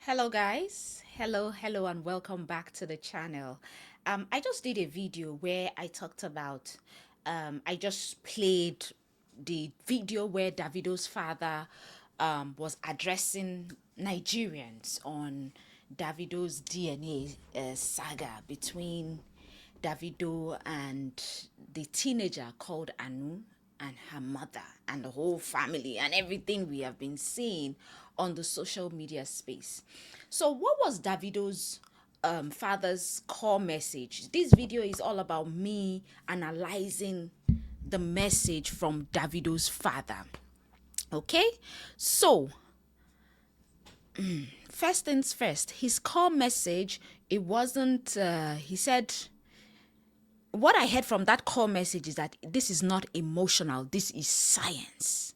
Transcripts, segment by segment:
Hello guys, hello and welcome back to the channel. I just did a video where I talked about I just played the video where Davido's father was addressing Nigerians on Davido's DNA saga between Davido and the teenager called Anu and her mother and the whole family and everything we have been seeing on the social media space. So, what was Davido's father's core message? This video is all about me analyzing the message from Davido's father. Okay, so first things first, his core message, it wasn't, he said, what I heard from that core message is that this is not emotional, this is science.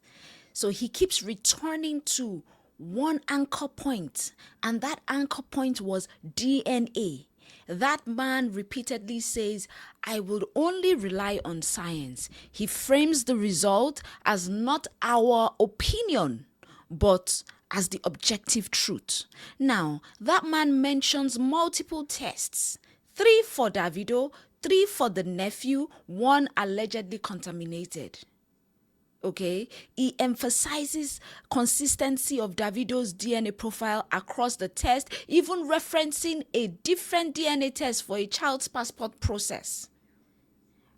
So he keeps returning to one anchor point, and that anchor point was DNA. That man repeatedly says, I will only rely on science. He frames the result as not our opinion, but as the objective truth. Now, that man mentions multiple tests: 3 for Davido, 3 for the nephew, 1 allegedly contaminated. Okay, he emphasizes consistency of Davido's DNA profile across the test, even referencing a different DNA test for a child's passport process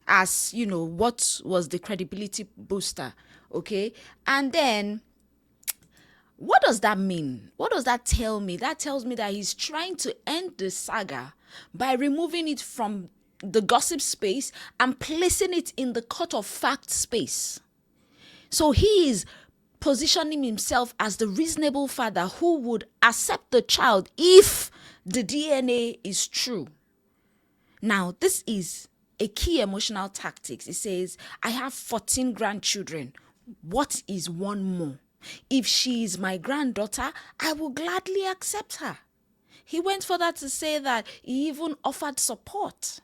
as, what was the credibility booster. Okay, and then what does that mean? What does that tell me? That tells me that he's trying to end the saga by removing it from the gossip space and placing it in the court of fact space. So he is positioning himself as the reasonable father who would accept the child if the DNA is true. Now, this is a key emotional tactics. It says, I have 14 grandchildren. What is one more? If she is my granddaughter, I will gladly accept her. He went further to say that he even offered support.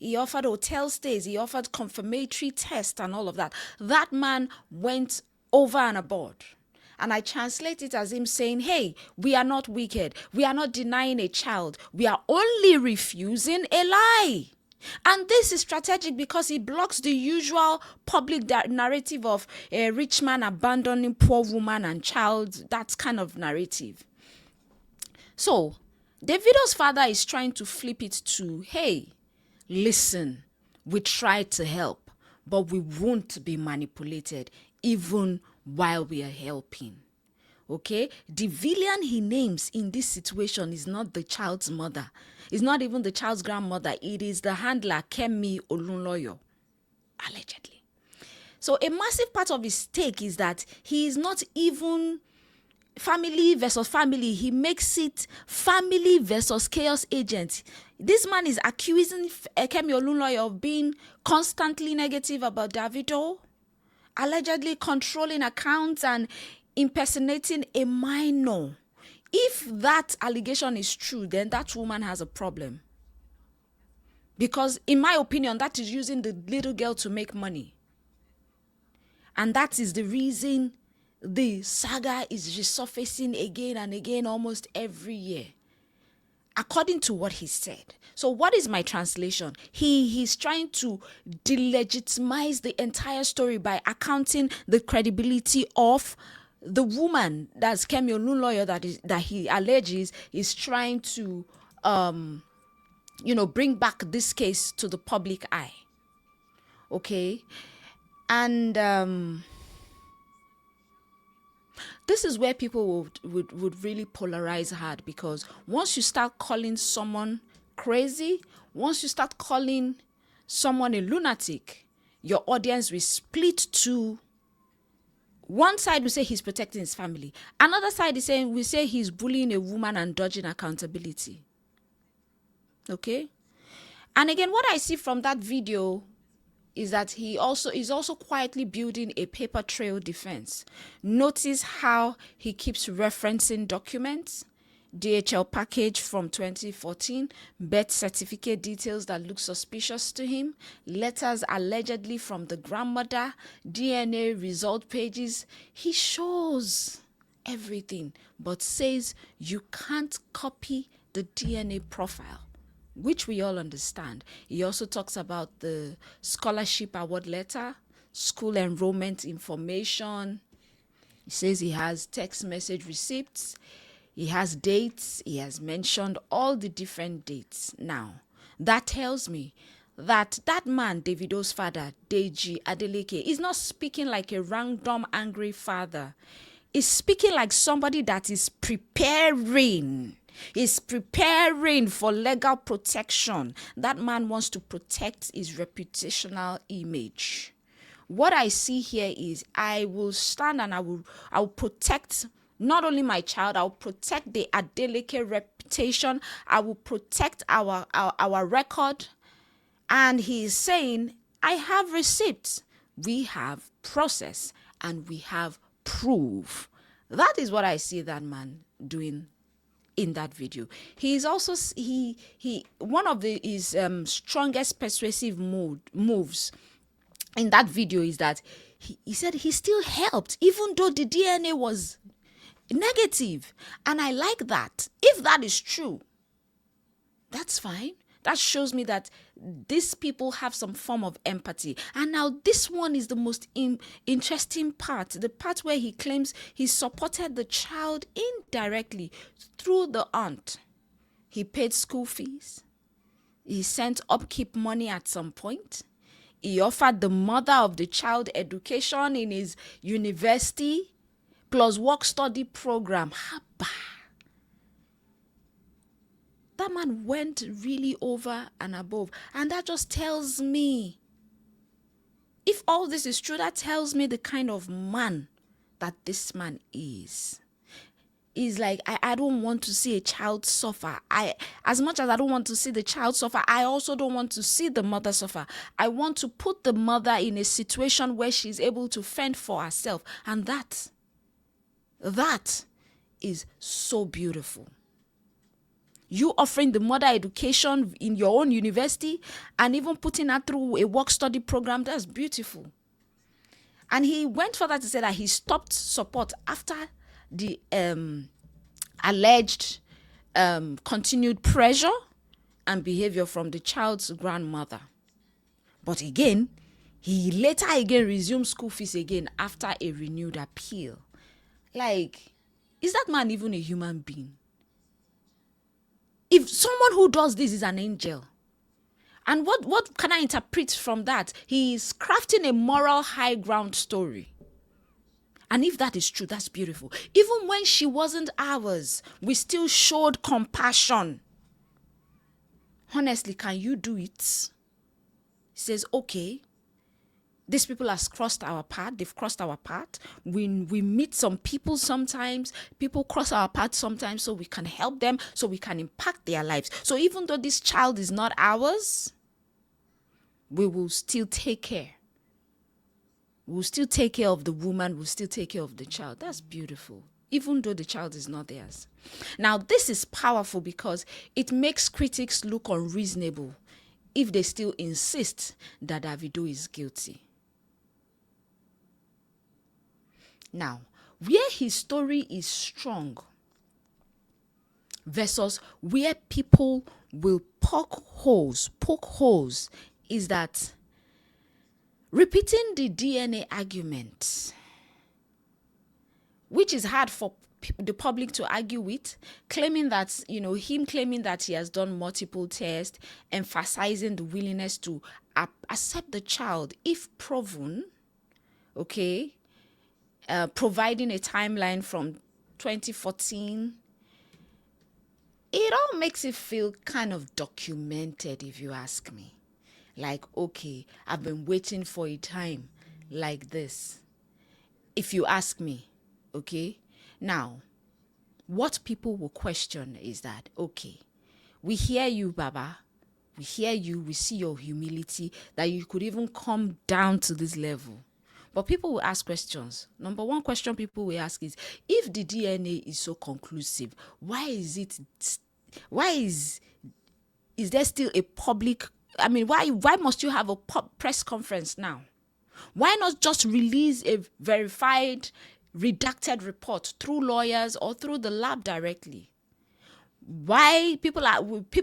He offered hotel stays, he offered confirmatory tests and all of that. That man went over and above. And I translate it as him saying, hey, we are not wicked. We are not denying a child. We are only refusing a lie. And this is strategic because it blocks the usual public narrative of a rich man abandoning poor woman and child, that kind of narrative. So, Davido's father is trying to flip it to, hey, listen, we tried to help, but we won't be manipulated even while we are helping. Okay? The villain he names in this situation is not the child's mother. It's not even the child's grandmother. It is the handler, Kemi Olunloyo, allegedly. So a massive part of his stake is that he is not even family versus family. He makes it family versus chaos agent. This man is accusing Kemi Olunloyo of being constantly negative about Davido, allegedly controlling accounts and impersonating a minor. If that allegation is true, then that woman has a problem. Because in my opinion, that is using the little girl to make money. And that is the reason the saga is resurfacing again and again almost every year, according to what he said. So what is my translation? He's trying to delegitimize the entire story by accounting the credibility of the woman, that's Kemi Olunloyo, that he alleges is trying to bring back this case to the public eye. Okay? And this is where people would really polarize hard, because once you start calling someone crazy, once you start calling someone a lunatic, your audience will split to one side. We say he's protecting his family. Another side is saying, we say he's bullying a woman and dodging accountability. Okay? And again, what I see from that video is that he is also quietly building a paper trail defense. Notice how he keeps referencing documents, DHL package from 2014, birth certificate details that look suspicious to him, letters allegedly from the grandmother, DNA result pages. He shows everything, but says you can't copy the DNA profile, which we all understand. He also talks about the scholarship award letter, school enrollment information. He says he has text message receipts, he has dates, he has mentioned all the different dates. Now, that tells me that that man, Davido's father, Deji Adeleke, is not speaking like a random angry father. He's speaking like somebody that is preparing. He's preparing for legal protection. That man wants to protect his reputational image. What I see here is I will stand and I will protect not only my child, I will protect the Adeleke reputation. I will protect our record. And he is saying, I have receipts. We have process and we have proof. That is what I see that man doing in that video. He is also he one of his strongest persuasive moves in that video is that he said he still helped even though the DNA was negative. And I like that. If that is true, that's fine. That shows me that these people have some form of empathy. And now this one is the most interesting part. The part where he claims he supported the child indirectly through the aunt. He paid school fees. He sent Upkeep money at some point. He offered the mother of the child education in his university plus work study program. Haba. That man went really over and above. And that just tells me, if all this is true, that tells me the kind of man that this man is. He's like, I don't want to see a child suffer. As much as I don't want to see the child suffer, I also don't want to see the mother suffer. I want to put the mother in a situation where she's able to fend for herself. And that is so beautiful. You offering the mother education in your own university and even putting her through a work study program, that's beautiful. And he went further to say that he stopped support after the alleged continued pressure and behavior from the child's grandmother. But again, he later again resumed school fees again after a renewed appeal. Like, is that man even a human being? If someone who does this is an angel, and what can I interpret from that? He is crafting a moral high ground story. And if that is true, that's beautiful. Even when she wasn't ours, we still showed compassion. Honestly, can you do it? He says, okay, these people have crossed our path. They've crossed our path. We meet some people sometimes. People cross our path sometimes so we can help them, so we can impact their lives. So even though this child is not ours, we will still take care. We'll still take care of the woman. We'll still take care of the child. That's beautiful, even though the child is not theirs. Now, this is powerful because it makes critics look unreasonable if they still insist that Davido is guilty. Now, where his story is strong versus where people will poke holes is that repeating the DNA argument, which is hard for the public to argue with, claiming that, him claiming that he has done multiple tests, emphasizing the willingness to accept the child if proven, okay, providing a timeline from 2014, it all makes it feel kind of documented, if you ask me. Like, okay, I've been waiting for a time like this, if you ask me, okay? Now, what people will question is that, okay, we hear you, Baba. We hear you. We see your humility, that you could even come down to this level. But people will ask questions. Number one question people will ask is, if the DNA is so conclusive, why is there still a public, why must you have a press conference now? Why not just release a verified redacted report through lawyers or through the lab directly. Why people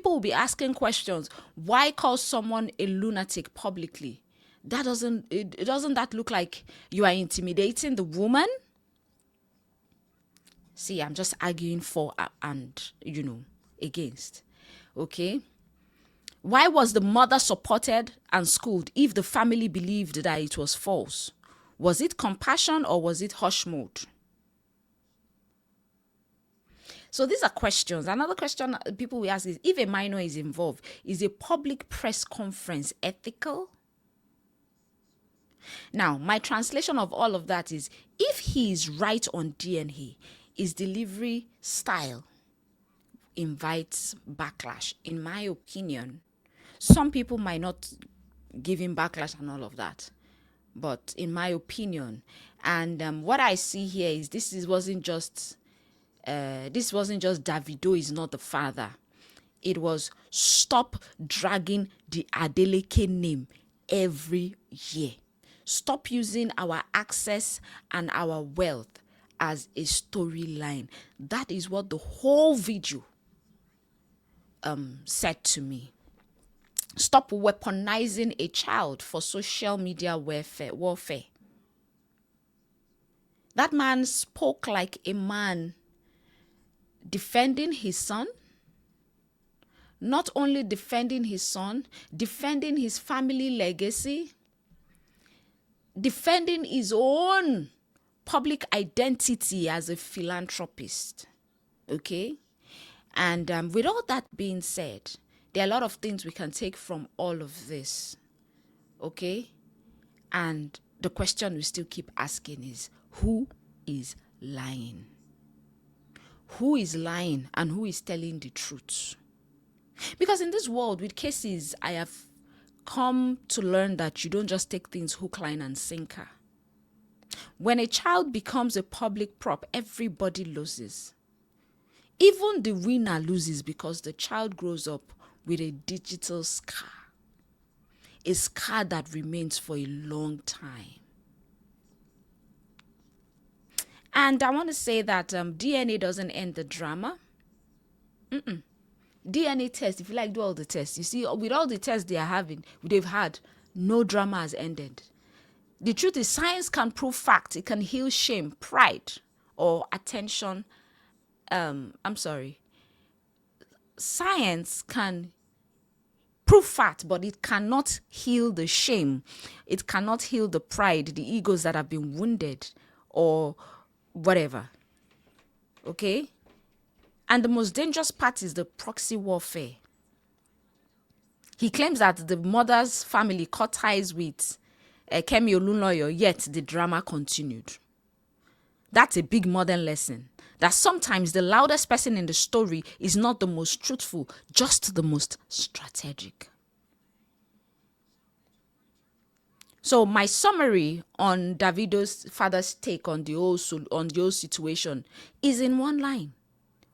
will be asking questions. Why call someone a lunatic publicly? That doesn't that look like you are intimidating the woman? See, I'm just arguing for and against. Okay? Why was the mother supported and schooled if the family believed that it was false? Was it compassion or was it hush mode? So these are questions. Another question people will ask is, if a minor is involved, is a public press conference ethical? Now, my translation of all of that is, if he is right on DNA, his delivery style invites backlash. In my opinion, some people might not give him backlash and all of that. But in my opinion, and what I see here is this wasn't just Davido is not the father. It was stop dragging the Adeleke name every year. Stop using our access and our wealth as a storyline. That is what the whole video said to me. Stop weaponizing a child for social media warfare. That man spoke like a man defending his son. Not only defending his son, defending his family legacy, defending his own public identity as a philanthropist. Okay? And with all that being said, there are a lot of things we can take from all of this. Okay? And the question we still keep asking is, who is lying? Who is lying and who is telling the truth? Because in this world, with cases, I have come to learn that you don't just take things hook, line, and sinker. When a child becomes a public prop, everybody loses. Even the winner loses because the child grows up with a digital scar. A scar that remains for a long time. And I want to say that DNA doesn't end the drama. DNA test, if you like, do all the tests. You see, with all the tests they've had, no drama has ended. The truth is, science can prove fact. It can heal shame, pride, or attention. Science can prove fact, but it cannot heal the shame. It cannot heal the pride, the egos that have been wounded, or whatever. Okay? And the most dangerous part is the proxy warfare. He claims that the mother's family cut ties with Kemi Olunloyo, yet the drama continued. That's a big modern lesson. That sometimes the loudest person in the story is not the most truthful, just the most strategic. So my summary on Davido's father's take on the whole situation is in one line.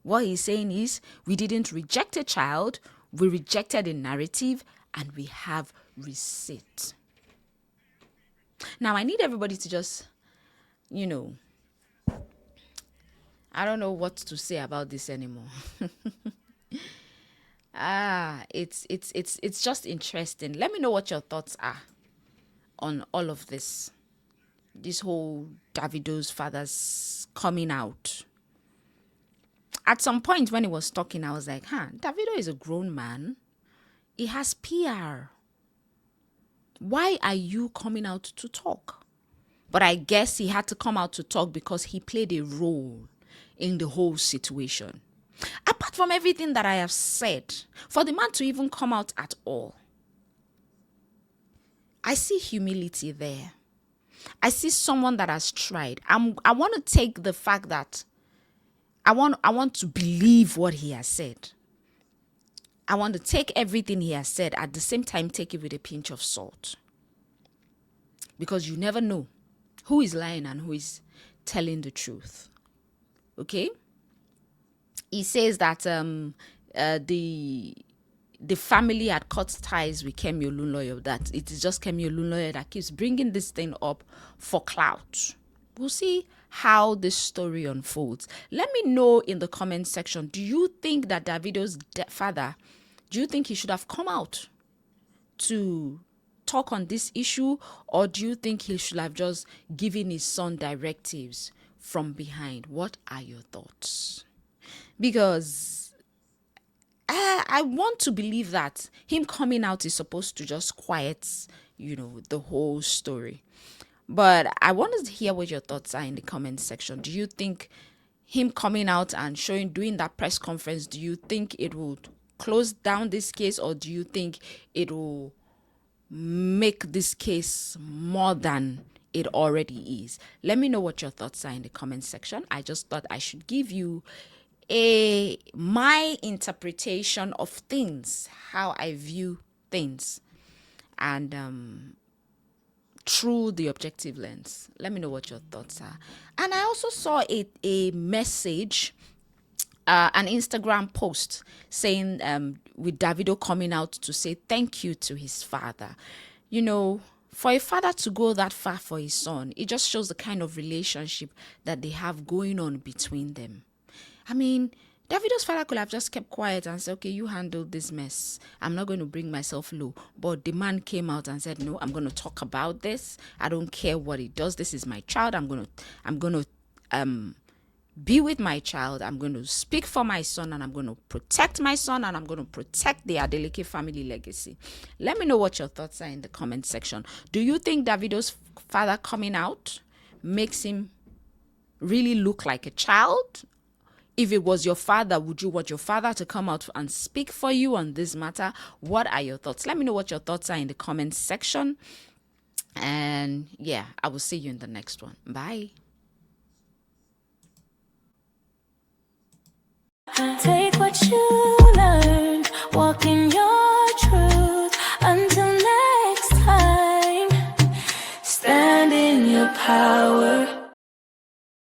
What he's saying is, we didn't reject a child, we rejected a narrative, and we have receipt. Now, I need everybody to just, I don't know what to say about this anymore. It's just interesting. Let me know what your thoughts are on all of this. This whole Davido's father's coming out. At some point when he was talking, I was like, Davido is a grown man. He has PR. Why are you coming out to talk? But I guess he had to come out to talk because he played a role in the whole situation. Apart from everything that I have said, for the man to even come out at all, I see humility there. I see someone that has tried. I want to take the fact that I want to believe what he has said. I want to take everything he has said, at the same time take it with a pinch of salt. Because you never know who is lying and who is telling the truth. Okay? He says that the family had cut ties with Kemi Olunloyo, that it is just Kemi Olunloyo that keeps bringing this thing up for clout. We'll see how this story unfolds. Let me know in the comment section, do you think that Davido's father, do you think he should have come out to talk on this issue, or do you think he should have just given his son directives from behind? What are your thoughts? Because I want to believe that him coming out is supposed to just quiet, the whole story. But I want to hear what your thoughts are in the comment section. Do you think him coming out and doing that press conference, do you think it would close down this case, or do you think it will make this case more than it already is? Let me know what your thoughts are in the comment section. I just thought I should give you my interpretation of things, how I view things, and through the objective lens. Let me know what your thoughts are. And I also saw a message, an Instagram post saying with Davido coming out to say thank you to his father. For a father to go that far for his son, it just shows the kind of relationship that they have going on between them. I mean, Davido's father could have just kept quiet and said, okay, you handle this mess. I'm not going to bring myself low. But the man came out and said, no, I'm going to talk about this. I don't care what he does. This is my child. I'm going to be with my child. I'm going to speak for my son, and I'm going to protect my son, and I'm going to protect the Adeleke family legacy. Let me know what your thoughts are in the comment section. Do you think Davido's father coming out makes him really look like a child? If it was your father, would you want your father to come out and speak for you on this matter? What are your thoughts? Let me know what your thoughts are in the comment section. And yeah, I will see you in the next one. Bye. Take what you learned, walk in your truth. Until next time, stand in your power.